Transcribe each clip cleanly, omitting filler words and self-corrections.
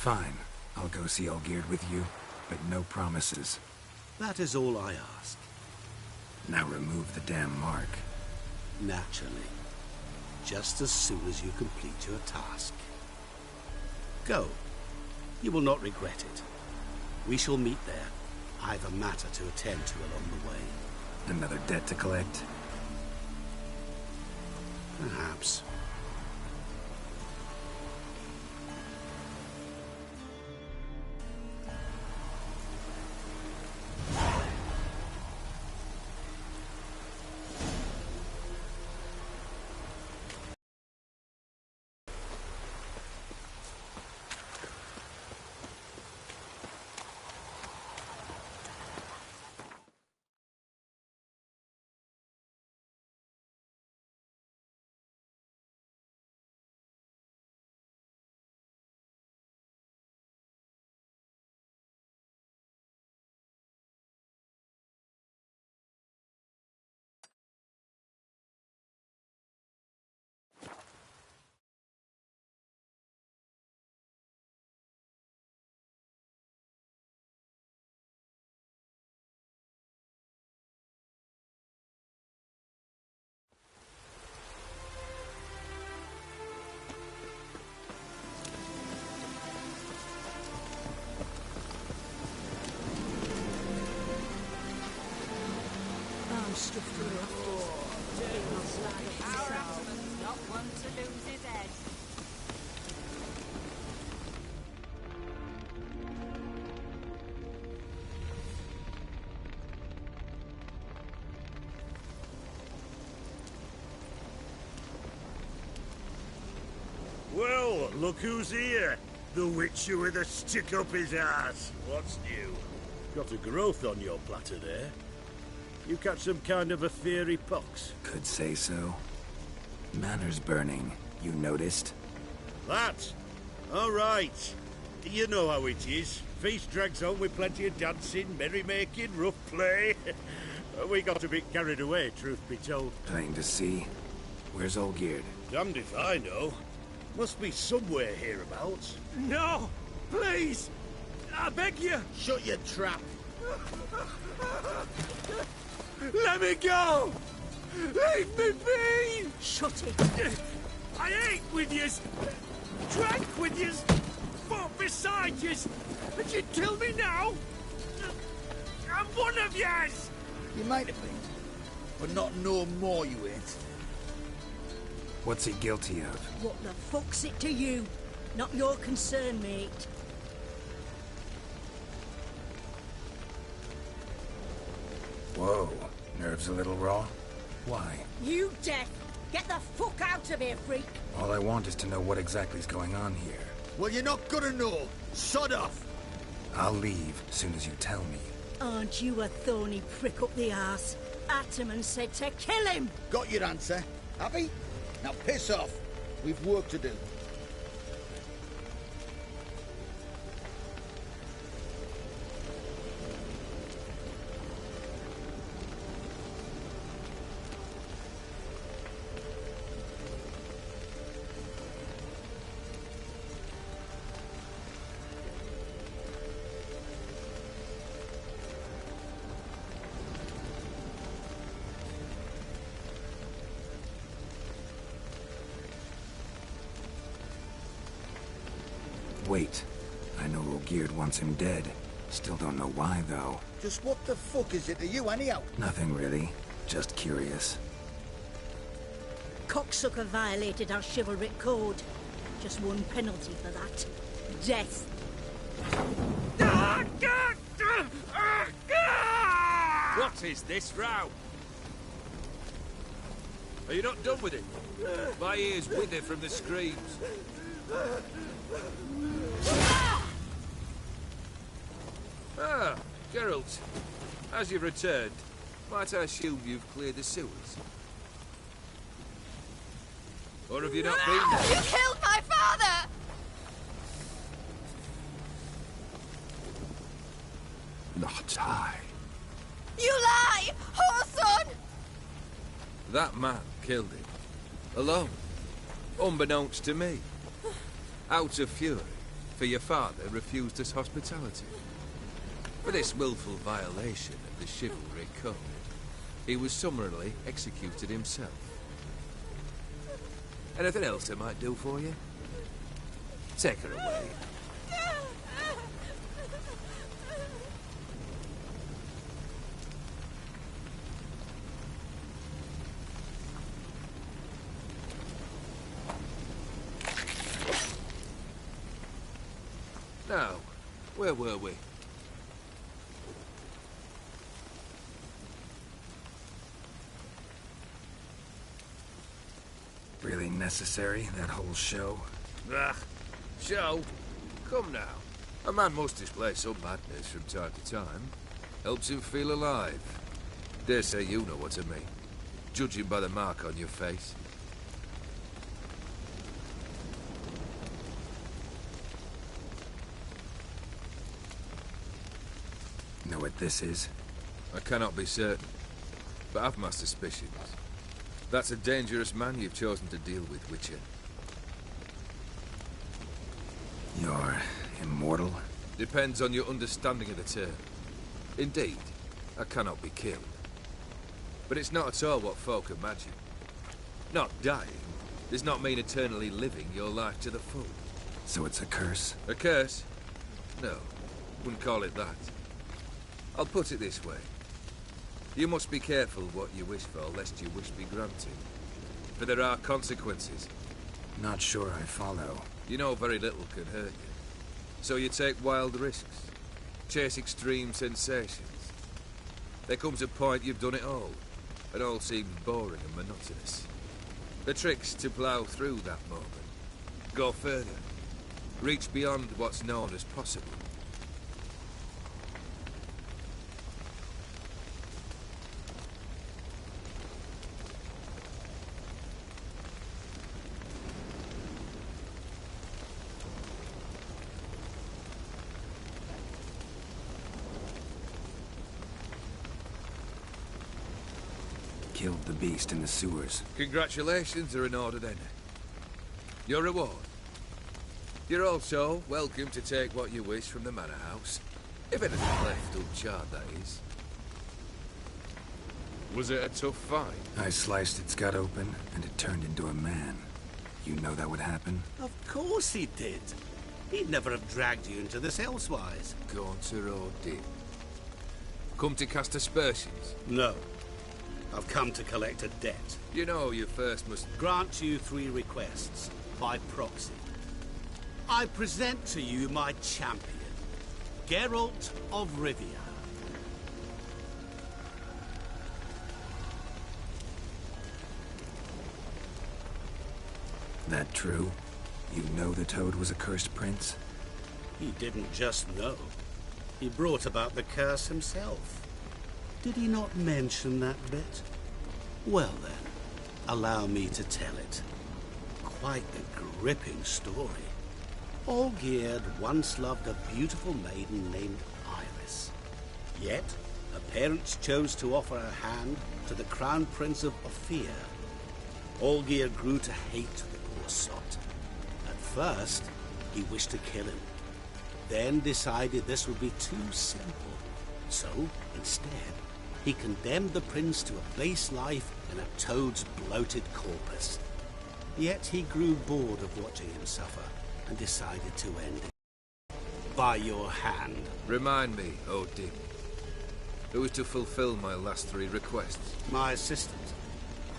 Fine. I'll go see Olgierd with you, but no promises. That is all I ask. Now remove the damn mark. Naturally. Just as soon as you complete your task. Go. You will not regret it. We shall meet there. I have a matter to attend to along the way. Another debt to collect? Perhaps. Not one to lose his head. Well, look who's here. The Witcher with a stick up his ass. What's new? Got a growth on your platter there. You catch some kind of a fiery pox? Could say so. Manor's burning. You noticed? That? All right. You know how it is. Feast drags on with plenty of dancing, merrymaking, rough play. We got a bit carried away, truth be told. Plain to see. Where's Olgierd? Damned if I know. Must be somewhere hereabouts. No! Please! I beg you! Shut your trap. Let me go! Leave me be! Shut it! I ate with yous, drank with yous, fought beside yous, and you kill me now? I'm one of yous! You might have been, but not no more you ain't. What's he guilty of? What the fuck's it to you? Not your concern, mate. Whoa. Nerves a little raw? Why? You deaf! Get the fuck out of here, freak! All I want is to know what exactly is going on here. Well, you're not gonna know. Sod off. I'll leave as soon as you tell me. Aren't you a thorny prick up the arse? Ataman said to kill him! Got your answer. Happy? Now piss off. We've work to do. Wait. I know Olgierd wants him dead. Still don't know why, though. Just what the fuck is it to you, anyhow? Nothing really. Just curious. Cocksucker violated our chivalric code. Just one penalty for that. Death. What is this row? Are you not done with it? My ears wither from the screams. Ah, Geralt. As you've returned, might I assume you've cleared the sewers? Or have you not been there? You killed my father! Not I. You lie! Whoreson! That man killed him. Alone. Unbeknownst to me. Out of fury, for your father refused us hospitality. For this willful violation of the chivalry code, he was summarily executed himself. Anything else I might do for you? Take her away. Now, where were we? Really necessary, that whole show? Ah, show? Come now. A man must display some madness from time to time. Helps him feel alive. Dare say you know what I mean. Judging by the mark on your face. Know what this is? I cannot be certain, but I've my suspicions. That's a dangerous man you've chosen to deal with, Witcher. You're immortal? Depends on your understanding of the term. Indeed, I cannot be killed. But it's not at all what folk imagine. Not dying does not mean eternally living your life to the full. So it's a curse? A curse? No, wouldn't call it that. I'll put it this way. You must be careful what you wish for, lest your wish be granted. For there are consequences. Not sure I follow. You know very little can hurt you. So you take wild risks. Chase extreme sensations. There comes a point you've done it all, and all seems boring and monotonous. The trick's to plough through that moment. Go further. Reach beyond what's known as possible. Killed the beast in the sewers. Congratulations are in order then. Your reward. You're also welcome to take what you wish from the manor house. If anything left uncharred, that is. Was it a tough fight? I sliced its gut open, and it turned into a man. You know that would happen? Of course he did. He'd never have dragged you into this elsewise. Gaunter or Dim? Come to cast aspersions? No. I've come to collect a debt. You know you first must... Grant you 3 requests, by proxy. I present to you my champion, Geralt of Rivia. That true? You know the Toad was a cursed prince? He didn't just know. He brought about the curse himself. Did he not mention that bit? Well then, allow me to tell it. Quite a gripping story. Olgierd once loved a beautiful maiden named Iris. Yet, her parents chose to offer her hand to the Crown Prince of Ophir. Olgierd grew to hate the poor sot. At first, he wished to kill him. Then decided this would be too simple. So, instead, he condemned the prince to a base life in a toad's bloated corpus. Yet he grew bored of watching him suffer and decided to end it. By your hand. Remind me, O Dim. Who is to fulfill my last 3 requests? My assistant,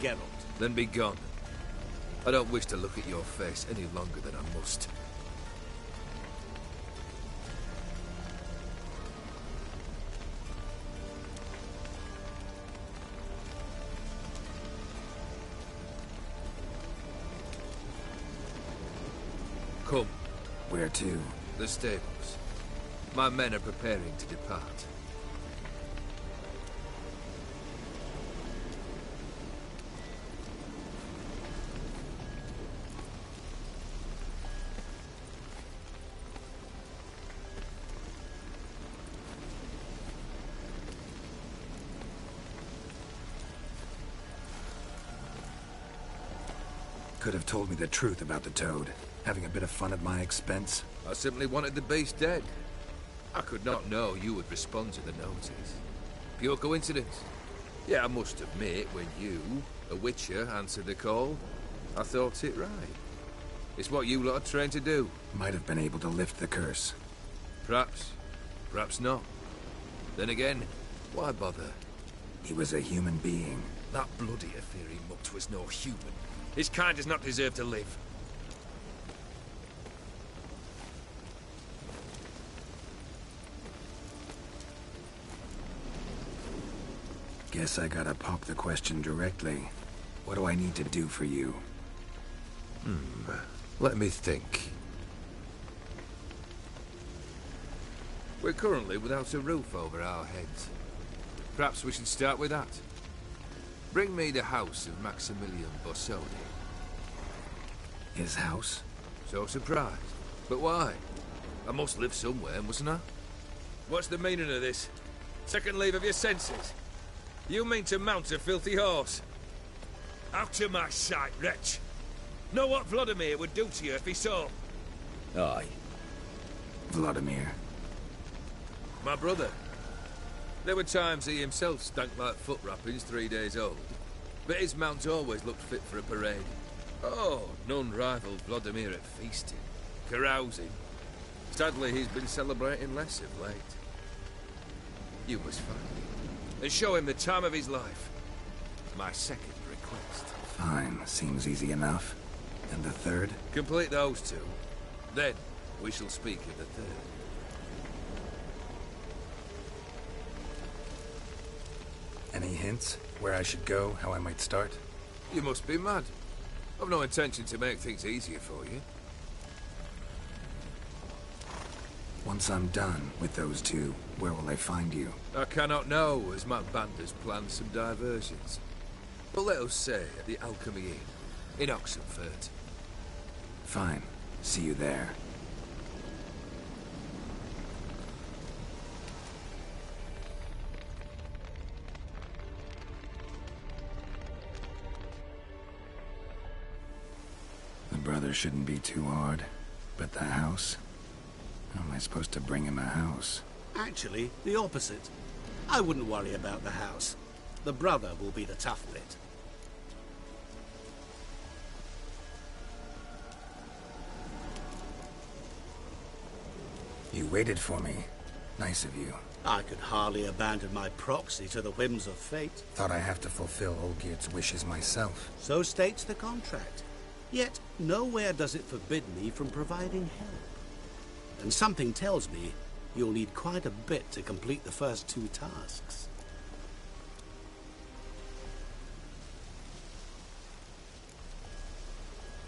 Geralt. Then be gone. I don't wish to look at your face any longer than I must. Come. Where to? The stables. My men are preparing to depart. Could have told me the truth about the Toad. Having a bit of fun at my expense. I simply wanted the beast dead. I could not know you would respond to the notice. Pure coincidence. Yeah, I must admit, when you, a witcher, answered the call, I thought it right. It's what you lot are trained to do. Might have been able to lift the curse. Perhaps. Perhaps not. Then again, why bother? He was a human being. That bloody Aetheri mutt was no human. His kind does not deserve to live. Guess I gotta pop the question directly. What do I need to do for you? Let me think. We're currently without a roof over our heads. Perhaps we should start with that. Bring me the house of Maximilian Borsodi. His house? So surprised. But why? I must live somewhere, mustn't I? What's the meaning of this? Second leave of your senses? You mean to mount a filthy horse? Out of my sight, wretch! Know what Vladimir would do to you if he saw? Aye. Vladimir. My brother. There were times he himself stank like foot wrappings 3 days old. But his mount always looked fit for a parade. Oh, none rivaled Vladimir at feasting, carousing. Sadly, he's been celebrating less of late. You must find him and show him the time of his life. My second request. Fine, seems easy enough. And the third? Complete those two. Then, we shall speak of the third. Any hints? Where I should go, how I might start? You must be mad. I've no intention to make things easier for you. Once I'm done with those two, where will I find you? I cannot know, as my band has planned some diversions. But let us say at the Alchemy Inn, in Oxenfurt. Fine. See you there. The brother shouldn't be too hard. But the house? How am I supposed to bring him a house? Actually, the opposite. I wouldn't worry about the house. The brother will be the tough bit. You waited for me. Nice of you. I could hardly abandon my proxy to the whims of fate. Thought I have to fulfill Olgierd's wishes myself. So states the contract. Yet, nowhere does it forbid me from providing help. And something tells me you'll need quite a bit to complete the first two tasks.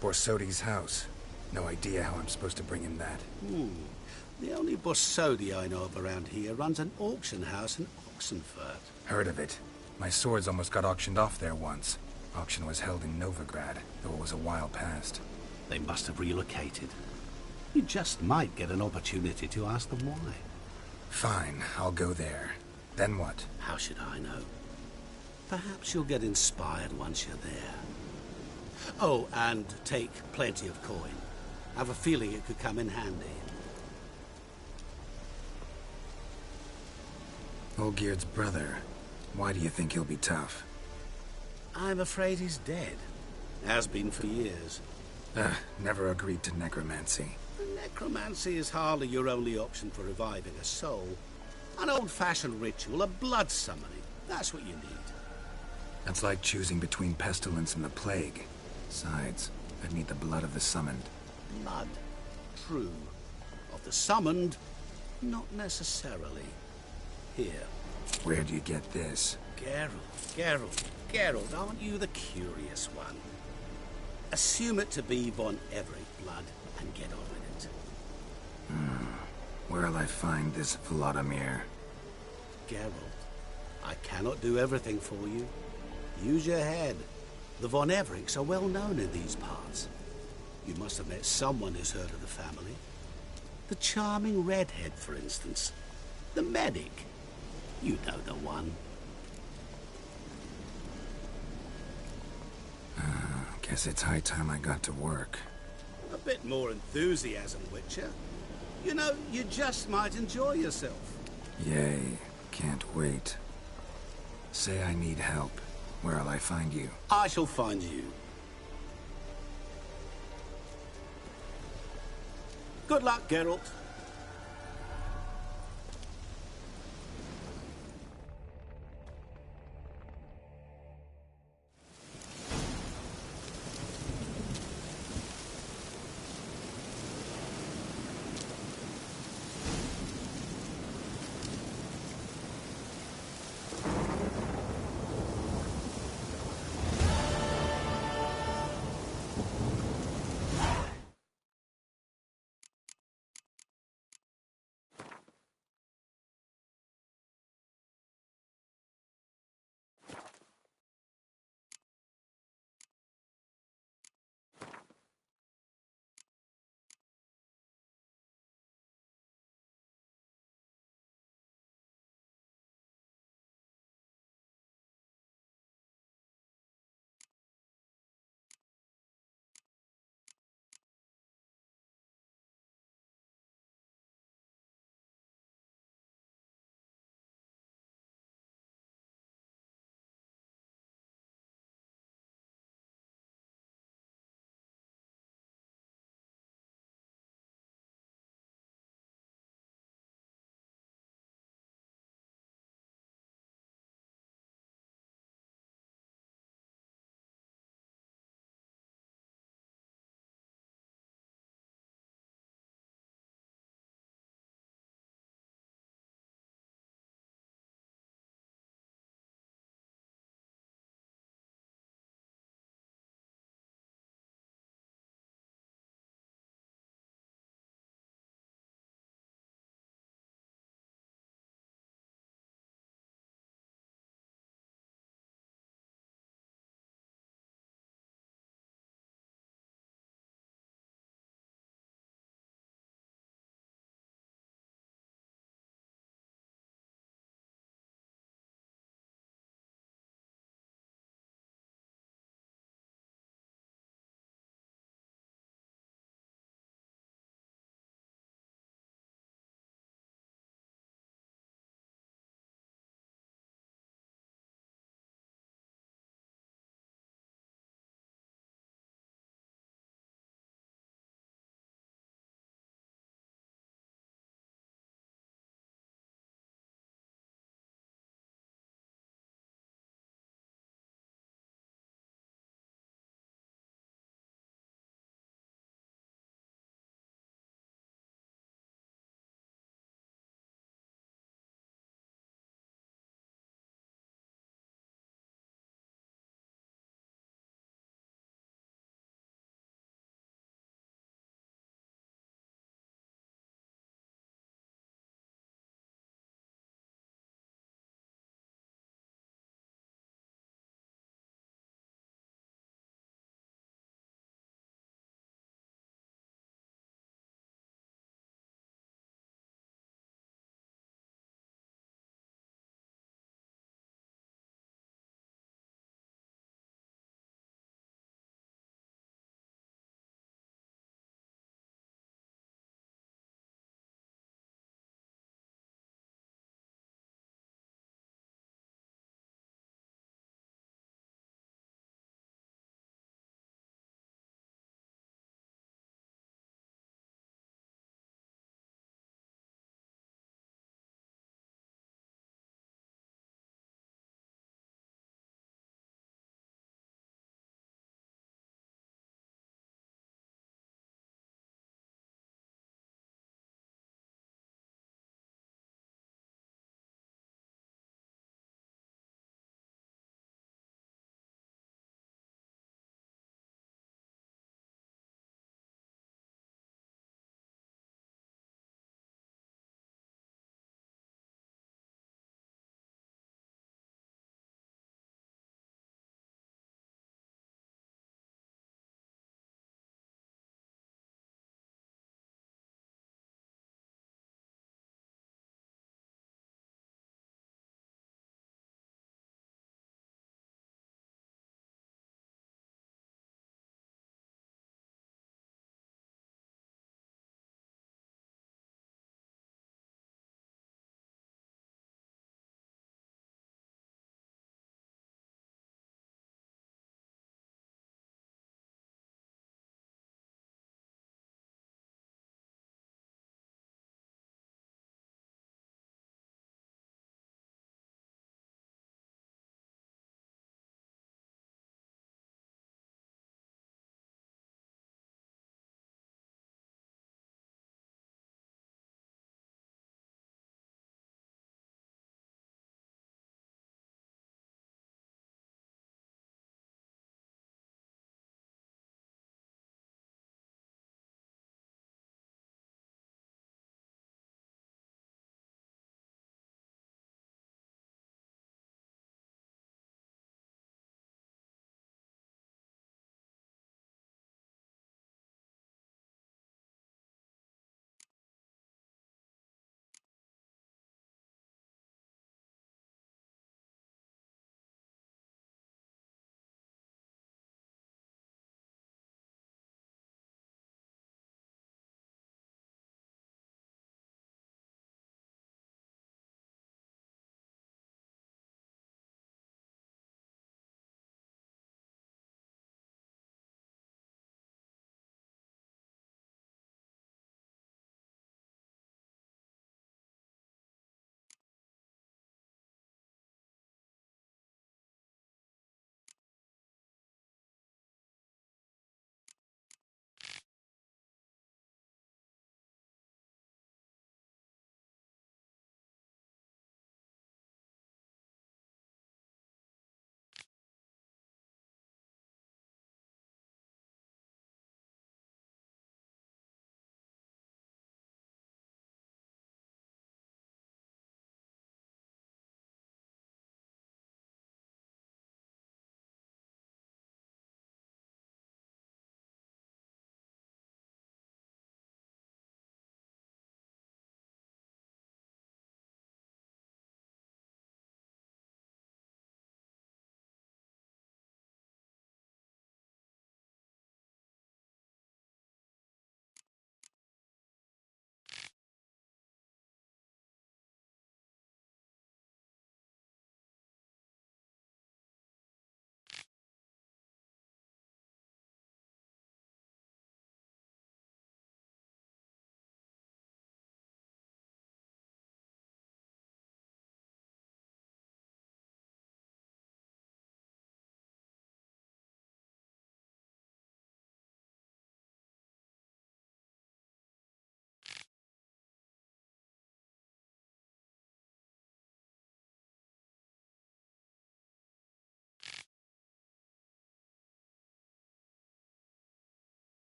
Borsodi's house. No idea how I'm supposed to bring him that. The only Borsodi I know of around here runs an auction house in Oxenfurt. Heard of it. My swords almost got auctioned off there once. Auction was held in Novigrad, though it was a while past. They must have relocated. You just might get an opportunity to ask them why. Fine, I'll go there. Then what? How should I know? Perhaps you'll get inspired once you're there. Oh, and take plenty of coin. I have a feeling it could come in handy. Olgierd's brother. Why do you think he'll be tough? I'm afraid he's dead. Has been for years. Never agreed to necromancy. Necromancy is hardly your only option for reviving a soul. An old-fashioned ritual, a blood summoning. That's what you need. That's like choosing between pestilence and the plague. Besides, I'd need the blood of the summoned. Blood. True. Of the summoned, not necessarily. Here. Where do you get this? Geralt, aren't you the curious one? Assume it to be von Everett blood and get on with it. Where'll I find this Vladimir? Geralt, I cannot do everything for you. Use your head. The von Evericks are well known in these parts. You must have met someone who's heard of the family. The charming redhead, for instance. The medic. You know the one. Guess it's high time I got to work. A bit more enthusiasm, Witcher. You know, you just might enjoy yourself. Yay. Can't wait. Say I need help. Where'll I find you? I shall find you. Good luck, Geralt.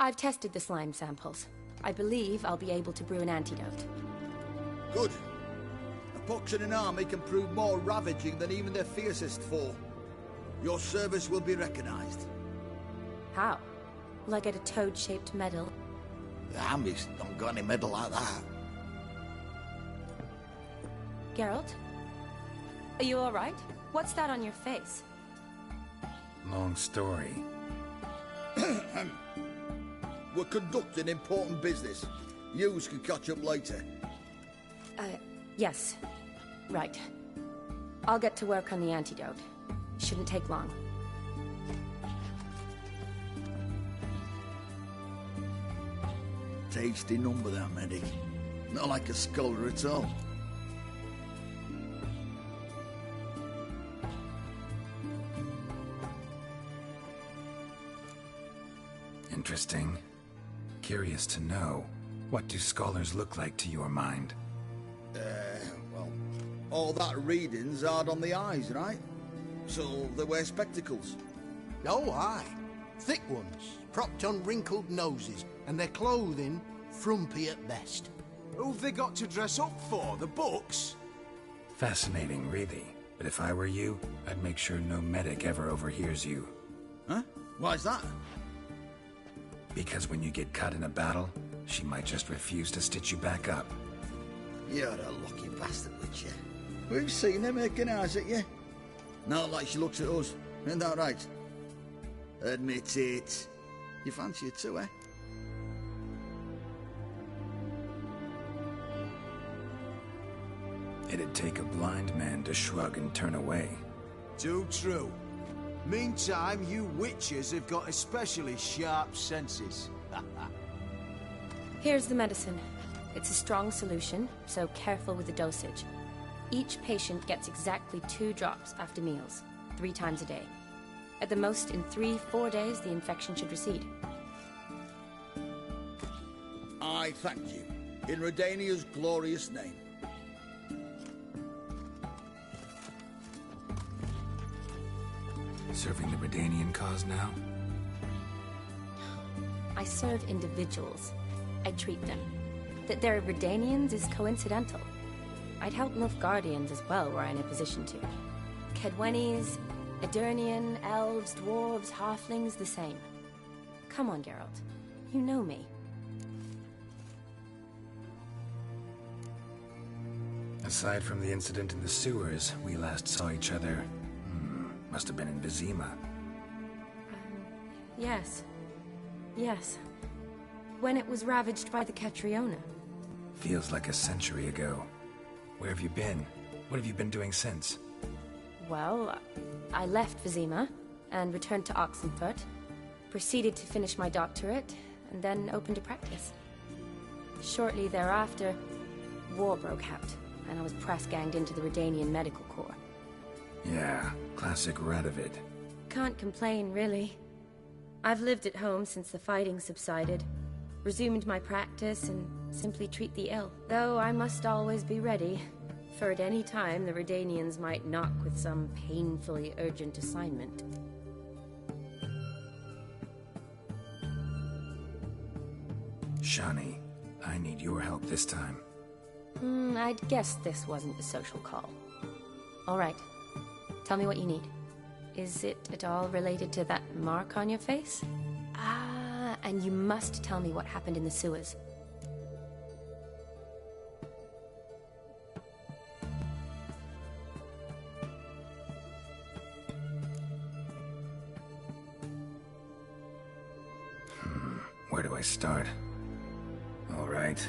I've tested the slime samples. I believe I'll be able to brew an antidote. Good. A pox in an army can prove more ravaging than even their fiercest foe. Your service will be recognized. How? Will I get a toad-shaped medal? The army's not got any medal like that. Geralt? Are you alright? What's that on your face? Long story. We're conducting important business. Yous can catch up later. Yes. Right. I'll get to work on the antidote. Shouldn't take long. Tasty number, that medic. Not like a scholar at all. Interesting. Curious to know, what do scholars look like to your mind? Well, all that reading's hard on the eyes, right? So they wear spectacles. Oh, aye. Thick ones, propped on wrinkled noses, and their clothing frumpy at best. Who've they got to dress up for? The books? Fascinating, really. But if I were you, I'd make sure no medic ever overhears you. Huh? Why's that? Because when you get cut in a battle, she might just refuse to stitch you back up. You're a lucky bastard, Witcher. We've seen her making eyes at you. Not like she looks at us. Isn't that right? Admit it. You fancy it too, eh? It'd take a blind man to shrug and turn away. Too true. Meantime, you witches have got especially sharp senses. Here's the medicine. It's a strong solution, so careful with the dosage. Each patient gets exactly 2 drops after meals, 3 times a day. At the most, in 3-4 days, the infection should recede. I thank you. In Redania's glorious name. Serving the Redanian cause now? I serve individuals. I treat them. That they're Redanians is coincidental. I'd help Nilfgaardians as well, were I in a position to. Kedwenis, Edirnian, elves, dwarves, halflings, the same. Come on, Geralt. You know me. Aside from the incident in the sewers, we last saw each other... must have been in Vizima. Yes. Yes. When it was ravaged by the Catriona. Feels like a century ago. Where have you been? What have you been doing since? Well, I left Vizima and returned to Oxenfurt, proceeded to finish my doctorate, and then opened a practice. Shortly thereafter, war broke out, and I was press-ganged into the Redanian Medical Corps. Yeah, classic Radovid. Can't complain, really. I've lived at home since the fighting subsided, resumed my practice, and simply treat the ill. Though I must always be ready, for at any time the Redanians might knock with some painfully urgent assignment. Shani, I need your help this time. I'd guess this wasn't a social call. All right. Tell me what you need. Is it at all related to that mark on your face? Ah, and you must tell me what happened in the sewers. Where do I start? All right.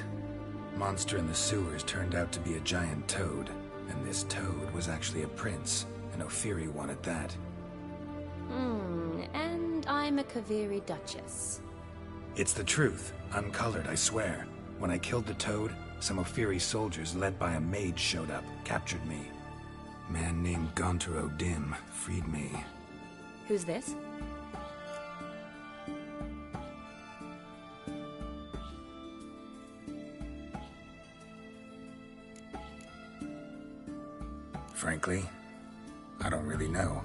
Monster in the sewers turned out to be a giant toad, and this toad was actually a prince, and Ophiri wanted that. And I'm a Kaviri Duchess. It's the truth, uncolored, I swear. When I killed the toad, some Ophiri soldiers led by a mage showed up, captured me. Man named Gontaro Dim freed me. Who's this? Frankly, I don't really know.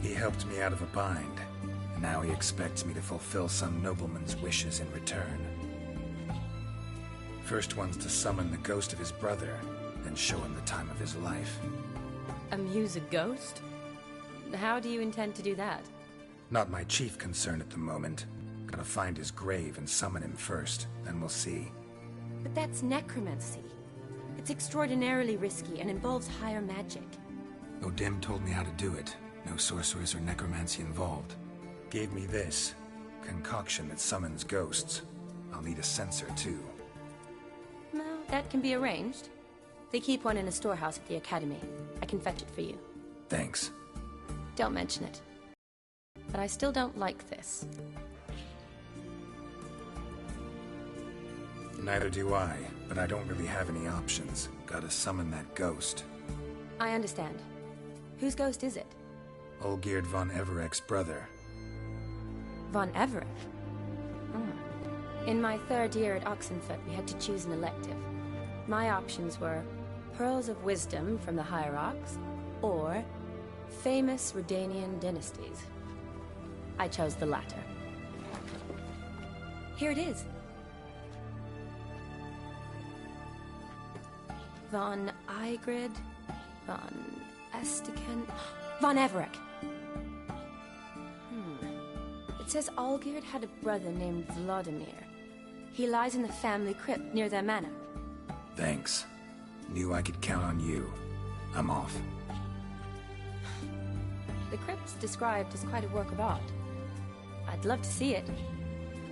He helped me out of a bind, Now he expects me to fulfill some nobleman's wishes in return. First one's to summon the ghost of his brother, then show him the time of his life. Amuse a ghost? How do you intend to do that? Not my chief concern at the moment. Gotta find his grave and summon him first, then we'll see. But that's necromancy. It's extraordinarily risky and involves higher magic. Odim told me how to do it. No sorcerers or necromancy involved. Gave me this concoction that summons ghosts. I'll need a censer too. Well, that can be arranged. They keep one in a storehouse at the academy. I can fetch it for you. Thanks. Don't mention it. But I still don't like this. Neither do I, but I don't really have any options. Gotta summon that ghost. I understand. Whose ghost is it? Olgierd von Everek's brother. Von Everek? In my third year at Oxenfoot, we had to choose an elective. My options were Pearls of Wisdom from the Hierarchs, or famous Redanian dynasties. I chose the latter. Here it is. Von Igrid, von Estiken, von Everek. It says Olgierd had a brother named Vladimir. He lies in the family crypt near their manor. Thanks. Knew I could count on you. I'm off. The crypt's described as quite a work of art. I'd love to see it.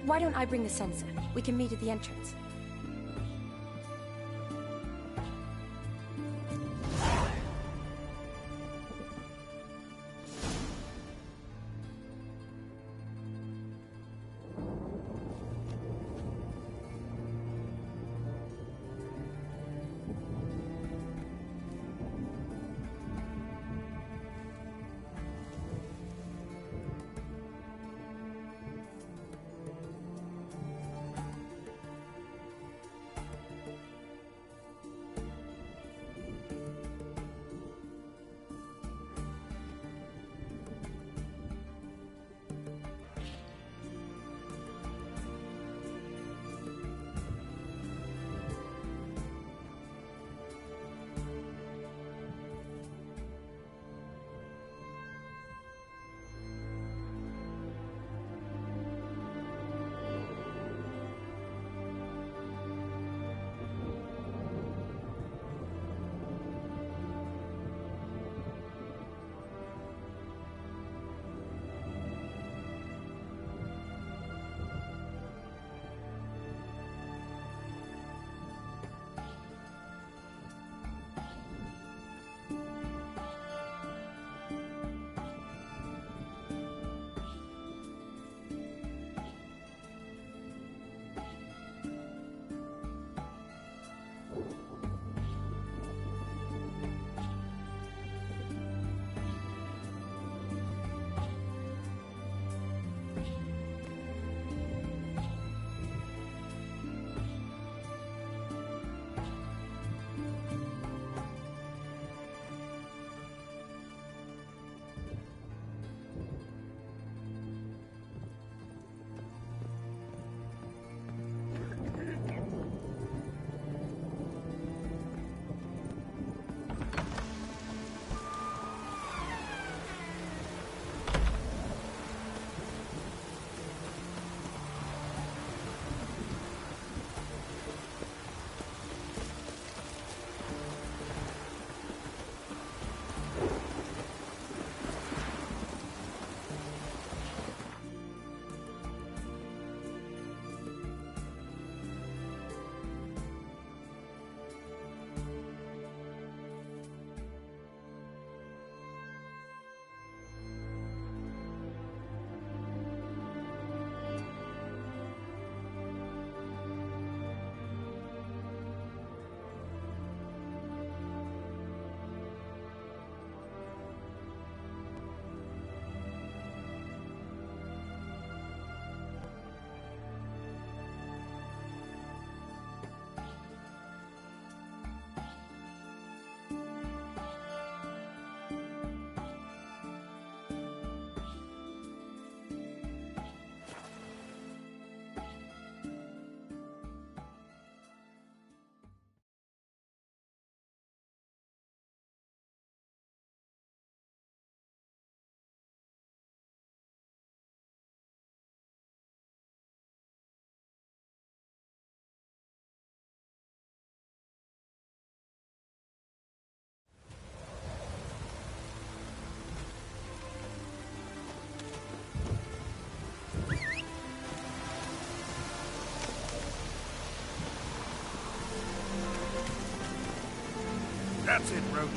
Why don't I bring the censer? We can meet at the entrance. That's it, Roach.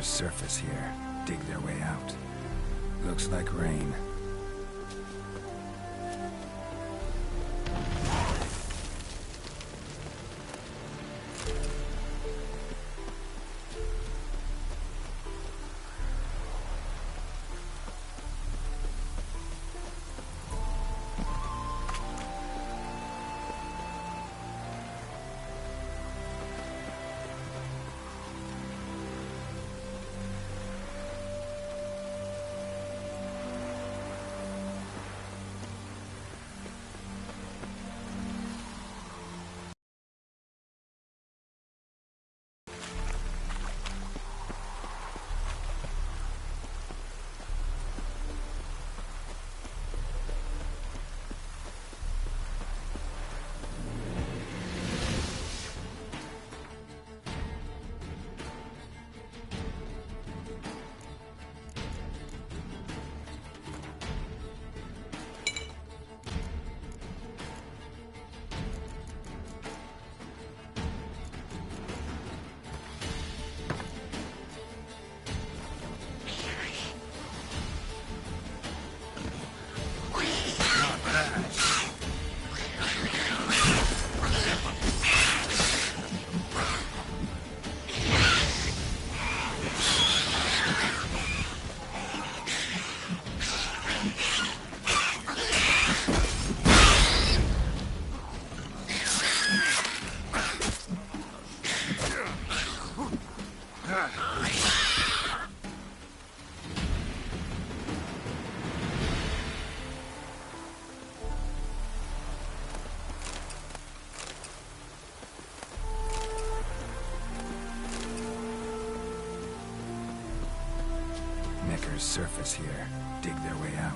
Surface here. Dig their way out. Looks like rain. Surface here. Dig their way out.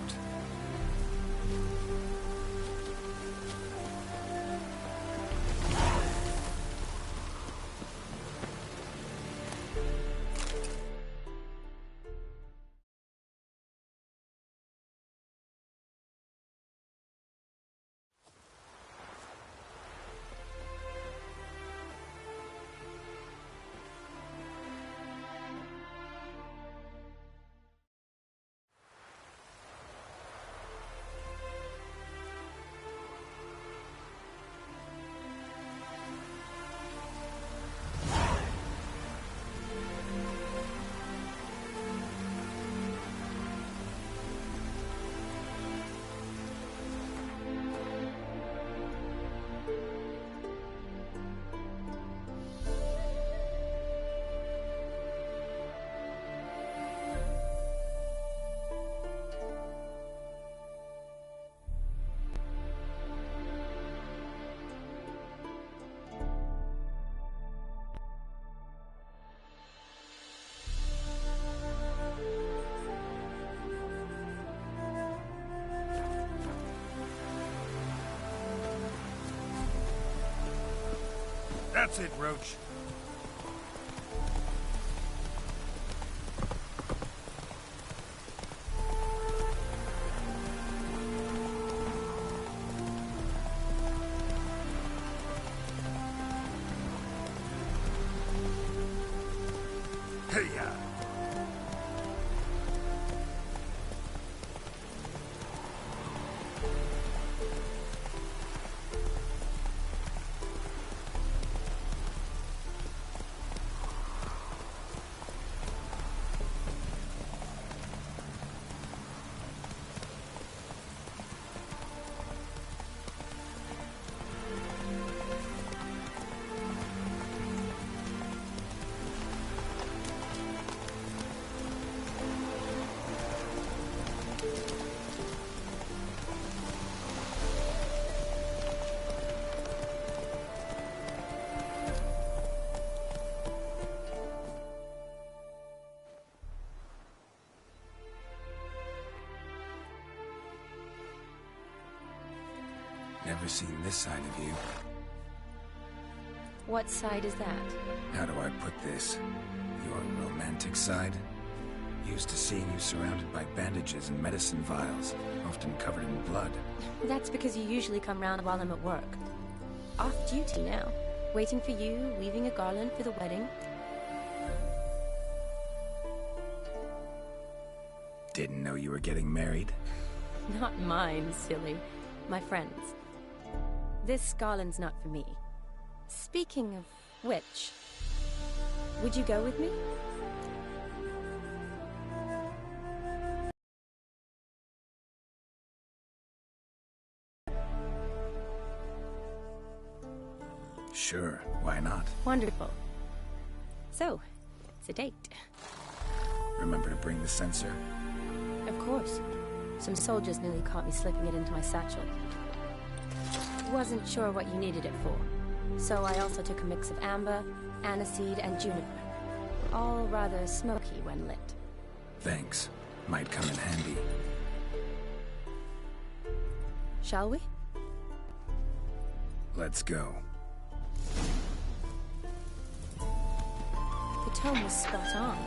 That's it, Roach. Never seen this side of you. What side is that? How do I put this? Your romantic side? Used to seeing you surrounded by bandages and medicine vials, often covered in blood. That's because you usually come round while I'm at work. Off duty now. Waiting for you, weaving a garland for the wedding. Didn't know you were getting married? Not mine, silly. My friend's. This garland's not for me. Speaking of which, would you go with me? Sure, why not? Wonderful. So, it's a date. Remember to bring the sensor? Of course. Some soldiers nearly caught me slipping it into my satchel. Wasn't sure what you needed it for, so I also took a mix of amber, aniseed, and juniper. All rather smoky when lit. Thanks. Might come in handy. Shall we? Let's go. The tone was spot on.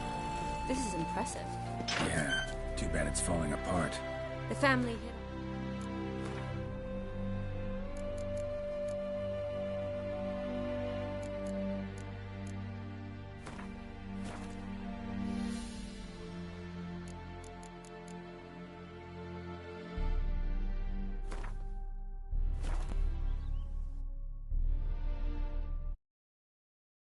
This is impressive. Yeah, too bad it's falling apart. The family hit